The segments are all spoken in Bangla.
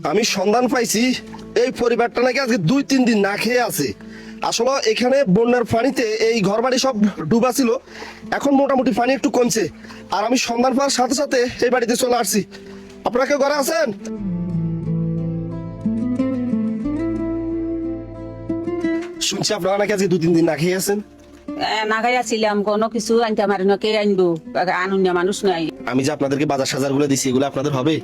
আমি সন্ধান পাইছি এই পরিবারটা নাকি আজকে 2-3 দিন না খেয়ে আছে। আসলে এখানে বন্যার পানিতে এই ঘরবাড়ি সব ডুবা ছিল, এখন মোটামুটি পানি একটু কমছে। আর আমি সন্ধান পাওয়ার সাথে সাথে এই বাড়িতে চলে আসছি। আপনারা কেউ ঘরে আছেন? শুনছি আপনারা নাকি আজকে 2-3 দিন না খেয়ে আছেন। না খাইয়াছিলাম কোনো কিছু আনতে পারি না, কে আনবো? আনুনিয়া মানুষ নাই। আমি যে আপনাদেরকে বাজার সাজার গুলো দিছি এগুলো আপনাদের হবে?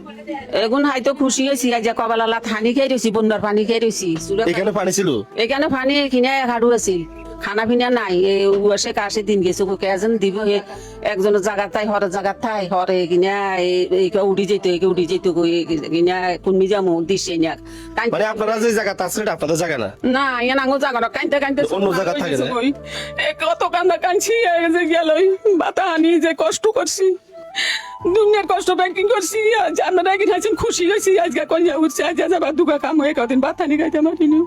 এগুন হয়তো খুশি হয়েছি, আজ কবালা পানি খেয়ে রয়েছি, বন্যার পানি খেয়ে রয়েছি। এখানে পানি ছিল? এখানে পানি কিনে হাড়ু আছিল, খানা পিনা নাই। সে কাশে দিন গেছে, কেজন দিব একজনের জায়গা তাই হরের জায়গা তাই হরে কিনা উড়ি যেত উড়ি যেত কিনা কুনমি যামো দিছে না। মানে আপনারা যে জায়গাটা আছে এটা আপনাদের জায়গা না? না ইয়া নাঙ্গো জায়গা না, কানতে কানতে অন্য জায়গা থাকে না? কত কান্দা কানছি যে গেল বাতা আনি যে কষ্ট করছি, দুনিয়ার কষ্ট ব্যাংকিং করছি। আজ আপনারা কি খাইছেন, খুশি হয়েছি আজকে কন্যা উঠছে। আজ আবার দুগা কাম হয়ে কদিন বাতানি খাইতে পারিনি।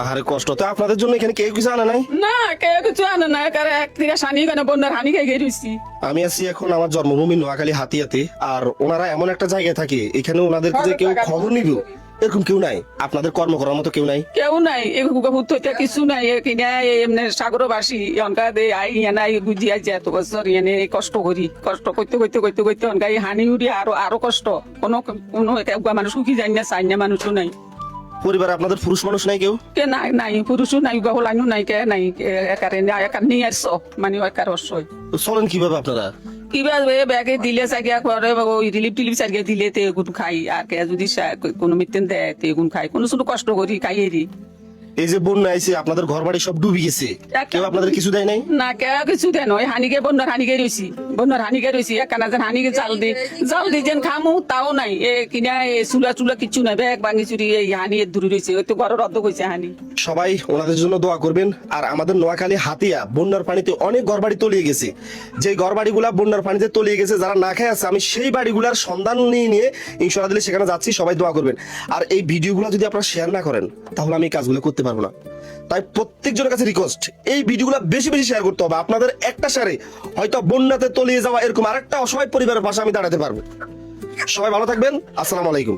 আহারে কষ্ট তো আপনাদের জন্য। এখানে কেউ কিছু আনে নাই? না কেউ কিছু আনে না, কারণ এক থেকে সানি কেন বন্যার হানি খাই গেছি। আমি আছি এখন আমার জন্মভূমি নোয়াখালী হাতিয়াতে। আর ওনারা এমন একটা জায়গায় থাকে, এখানে ওনাদেরকে যে কেউ খবর নিব এরকম কেউ নাই। আপনাদের কর্ম করার মতো কেউ নাই? কেউ নাই, কিছু নাই। কিনা এমনি সাগরবাসী অনকা দে আই নাই বুঝি আজ এত বছর এনে কষ্ট করি, কষ্ট করতে করতে করতে করতে অনকা হানি উড়ি আরো আরো কষ্ট। কোনো কোনো মানুষ সুখী যাই না, চাই না মানুষও নাই। পরিবারে আপনাদের পুরুষ মানুষ নাই কেউ? কে নাই নাই, পুরুষও নাই, গহলাইনও নাই, কে নাই। একারে একার নিয়ে আসছো মানে একার অসয়। তো চলেন কিভাবে আপনারা? কিবা ব্যাগে দিলে চাগিয়া করে ওই রিলিফ টিলিফ চাগিয়া দিলে তে এগুন খাই। আর কে যদি কোনো মিটেন দেয় তে এগুন খাই, কোনো শুধু কষ্ট করি খাই এরি। এই যে বন্যা আইছে আপনাদের ঘর বাড়ি সব ডুবে গেছে, কেউ আপনাদের কিছু দেয় নাই? না কে কিছু দেয় নয়, হানিকে বন্যার হানিকে রয়েছি, বন্যার হানিকে রয়েছি। একখানা যেন হানিকে জাল দি যেন খামু তাও নাই। এ কিনা চুলা চুলা কিছু নাই, ব্যাগ ভাঙি চুরি এই হানি দূরে রয়েছে। ওই তো ঘরের রদ্দ হয়েছে হানি। সবাই ওনাদের জন্য দোয়া করবেন। আর আমাদের নোয়াখালী হাতিয়া বন্যার পানিতে অনেক ঘরবাড়ি তলিয়ে গেছে। যে ঘরবাড়িগুলা বন্যার পানিতে তলিয়ে গেছে, যারা না খেয়ে আছে, আমি সেই বাড়িগুলার সন্ধান নিয়ে ইনশাআল্লাহ দিলে সেখানে যাচ্ছি। সবাই দোয়া করবেন। আর এই ভিডিওগুলো যদি আপনারা শেয়ার না করেন তাহলে আমি এই কাজগুলো করতে পারবো না। তাই প্রত্যেকজনের কাছে রিকোয়েস্ট, এই ভিডিওগুলো বেশি বেশি শেয়ার করতে হবে। আপনাদের একটা শেয়ারে হয়তো বন্যাতে তলিয়ে যাওয়া এরকম আরেকটা অসহায় পরিবারের পাশে আমি দাঁড়াতে পারবো। সবাই ভালো থাকবেন। আসসালামু আলাইকুম।